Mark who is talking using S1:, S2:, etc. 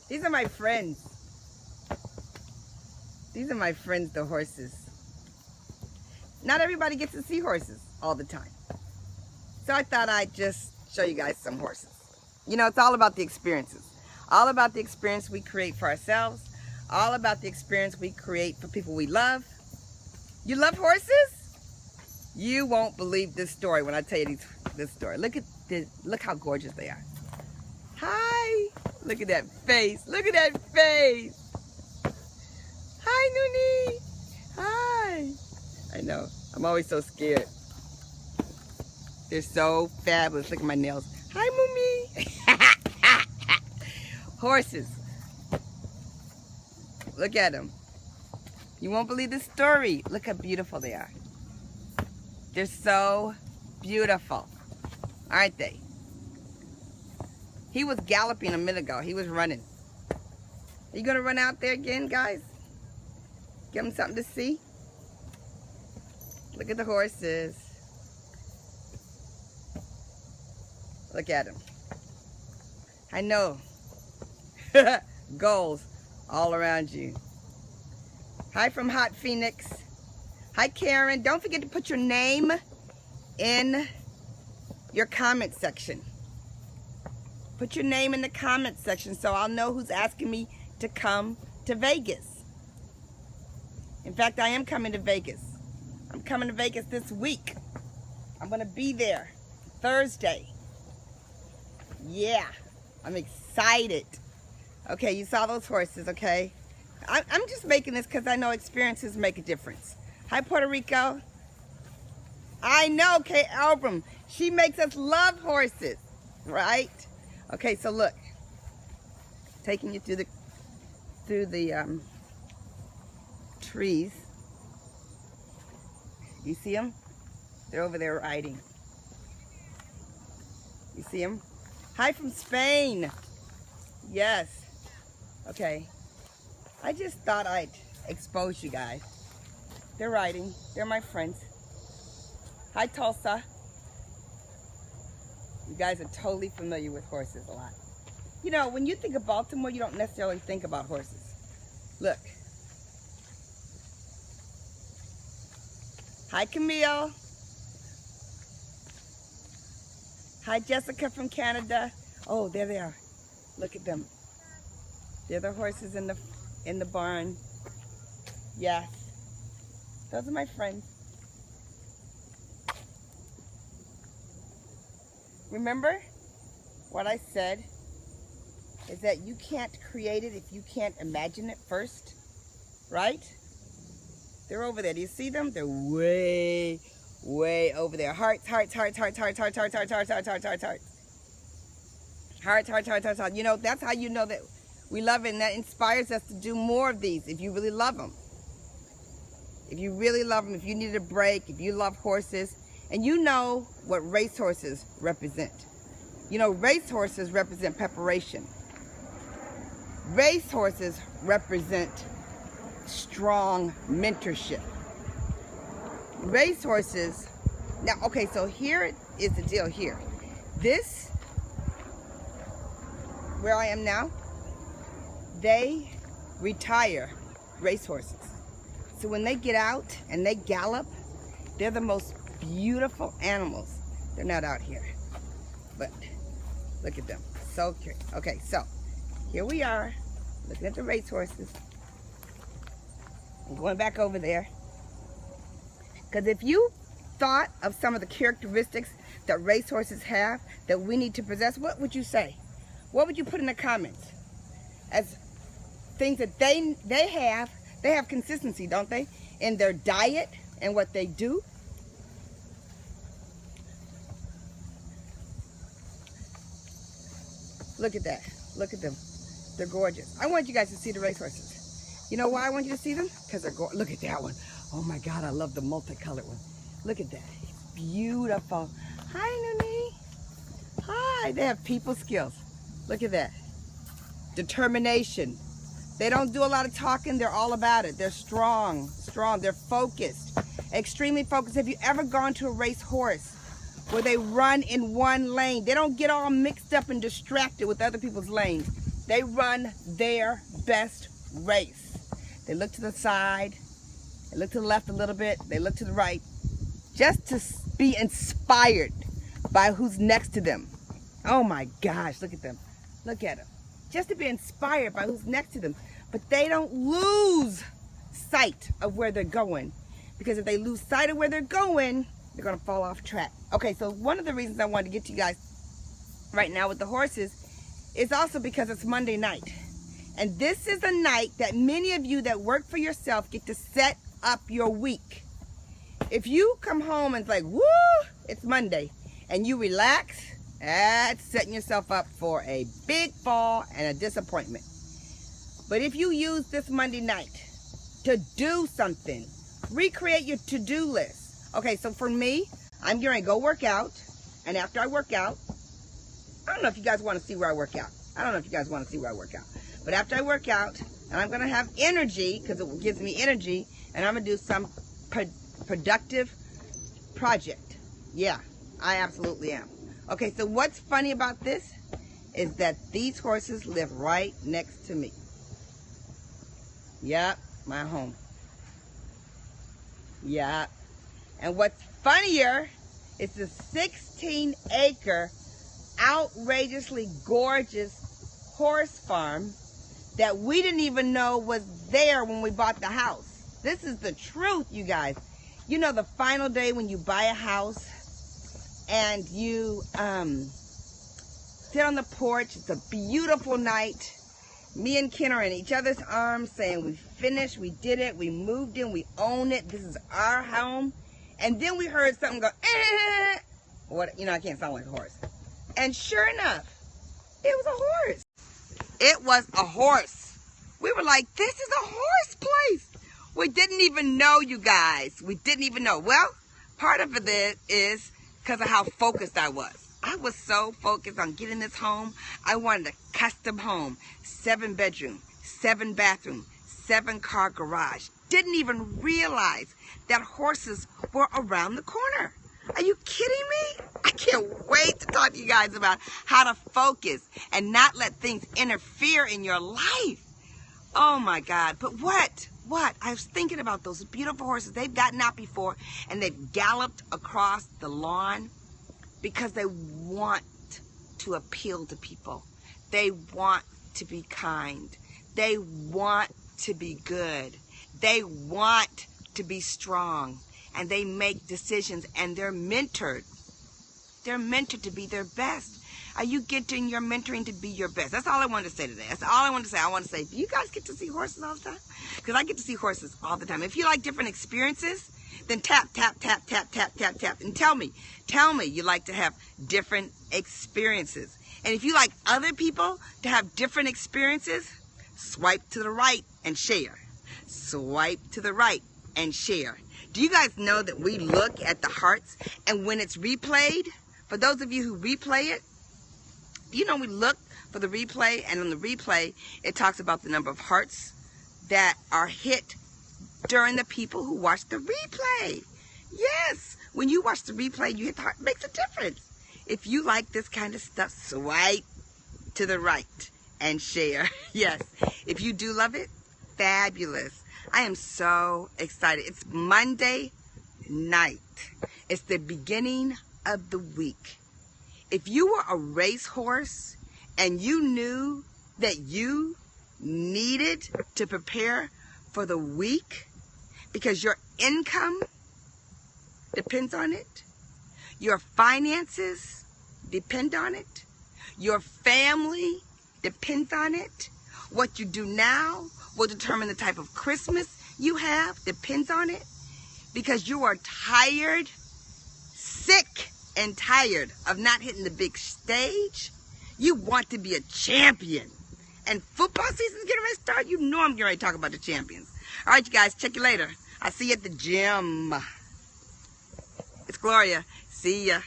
S1: These are my friends. These are my friends, the horses. Not everybody gets to see horses all the time. So I thought I'd just show you guys some horses. You know, it's all about the experiences. All about the experience we create for ourselves. All about the experience we create for people we love. You love horses? You won't believe this story when I tell you this story. Look at this. Look how gorgeous they are. Hi. Look at that face. Look at that face. Hi, Noonie. Hi. I know. I'm always so scared. They're so fabulous. Look at my nails. Hi, Moomy. Horses. Look at them. You won't believe the story. Look how beautiful they are. They're so beautiful, aren't they? He was galloping a minute ago. He was running. Are you going to run out there again, guys? Give him something to see. Look at the horses. Look at him. I know. Goals all around you. Hi from Hot Phoenix. Hi, Karen. Don't forget to put your name in your comment section. Put your name in the comment section so I'll know who's asking me to come to Vegas. In fact, I am coming to Vegas. I'm coming to Vegas this week. I'm going to be there Thursday. Yeah, I'm excited. Okay, you saw those horses, okay? I'm just making this because I know experiences make a difference. Hi, Puerto Rico. I know, Kay Albram. She makes us love horses, right? Okay, so look. Taking you through the trees. You see them? They're over there riding. You see them? Hi from Spain. Yes. Okay. I just thought I'd expose you guys. They're riding. They're my friends. Hi, Tulsa. You guys are totally familiar with horses a lot. You know, when you think of Baltimore, you don't necessarily think about horses. Look. Hi, Camille. Hi, Jessica from Canada. Oh, there they are. Look at them. They're the horses in the barn. Yes. Those are my friends. Remember what I said is that you can't create it if you can't imagine it first, right? They're over there. Do you see them? They're way, way over there. Hearts, hearts, hearts, hearts, hearts, hearts, hearts, hearts, hearts, hearts, hearts, hearts, hearts. Hearts, hearts, hearts, hearts, hearts. You know, that's how you know that we love it, and that inspires us to do more of these if you really love them. If you really love them, if you need a break, if you love horses, and you know what racehorses represent. You know, racehorses represent preparation. Racehorses represent strong mentorship. Racehorses, now, okay, so here is the deal here. This, where I am now, they retire racehorses. So when they get out and they gallop, they're the most beautiful animals. They're not out here, but look at them. So cute. Okay, so here we are, looking at the racehorses. I'm going back over there. Because if you thought of some of the characteristics that racehorses have that we need to possess, what would you say? What would you put in the comments? As things that they have consistency, don't they? In their diet and what they do. Look at that. Look at them. They're gorgeous. I want you guys to see the racehorses. You know why I want you to see them? Because they're gorgeous. Look at that one. Oh my God, I love the multicolored one. Look at that. It's beautiful. Hi, Noonie. Hi. They have people skills. Look at that. Determination. They don't do a lot of talking. They're all about it. They're strong. They're focused. Extremely focused. Have you ever gone to a race horse where they run in one lane? They don't get all mixed up and distracted with other people's lanes. They run their best race. They look to the side, they look to the left a little bit, they look to the right, just to be inspired by who's next to them. Oh my gosh, look at them. Look at them. Just to be inspired by who's next to them. But they don't lose sight of where they're going. Because if they lose sight of where they're going, they're going to fall off track. Okay, so one of the reasons I wanted to get to you guys right now with the horses is also because it's Monday night. And this is a night that many of you that work for yourself get to set up your week. If you come home and it's like, woo, it's Monday, and you relax, that's setting yourself up for a big fall and a disappointment. But if you use this Monday night to do something, recreate your to-do list. Okay, so for me, I'm going to go work out, and after I work out, I don't know if you guys want to see where I work out. But after I work out, and I'm going to have energy, because it gives me energy, and I'm going to do some productive project. Yeah, I absolutely am. Okay, so what's funny about this is that these horses live right next to me. Yep, my home. Yeah. And what's funnier is the 16-acre, outrageously gorgeous horse farm that we didn't even know was there when we bought the house. This is the truth, you guys. You know, the final day when you buy a house and you sit on the porch, it's a beautiful night. Me and Ken are in each other's arms saying, we finished, we did it, we moved in, we own it, this is our home. And then we heard something go, eh. What, you know, I can't sound like a horse. And sure enough, it was a horse. It was a horse. We were like, this is a horse place. We didn't even know, you guys. We didn't even know. Well, part of it is because of how focused I was. I was so focused on getting this home. I wanted a custom home, 7-bedroom, 7-bathroom, 7-car garage. Didn't even realize that horses were around the corner. Are you kidding me? I can't wait to talk to you guys about how to focus and not let things interfere in your life. Oh my God, but what? I was thinking about those beautiful horses. They've gotten out before and they've galloped across the lawn because they want to appeal to people. They want to be kind. They want to be good. They want to be strong. And they make decisions and they're mentored. They're mentored to be their best. Are you getting your mentoring to be your best? That's all I wanted to say today. That's all I wanted to say. I want to say, do you guys get to see horses all the time? Because I get to see horses all the time. If you like different experiences, then tap, tap, tap, tap, tap, tap, tap. And tell me you like to have different experiences. And if you like other people to have different experiences, swipe to the right and share. Swipe to the right and share. Do you guys know that we look at the hearts and when it's replayed, for those of you who replay it, you know we look for the replay, and on the replay, it talks about the number of hearts that are hit during the people who watch the replay. Yes, when you watch the replay, you hit the heart. It makes a difference. If you like this kind of stuff, swipe to the right and share. Yes, if you do love it, fabulous. I am so excited. It's Monday night. It's the beginning of the week. If you were a racehorse and you knew that you needed to prepare for the week because your income depends on it, your finances depend on it, your family depends on it, what you do now will determine the type of Christmas you have, depends on it, because you are tired, sick and tired of not hitting the big stage. You want to be a champion. And football season's getting ready to start. You know I'm getting ready to talk about the champions. All right, you guys, check you later. I'll see you at the gym. It's Gloria. See ya.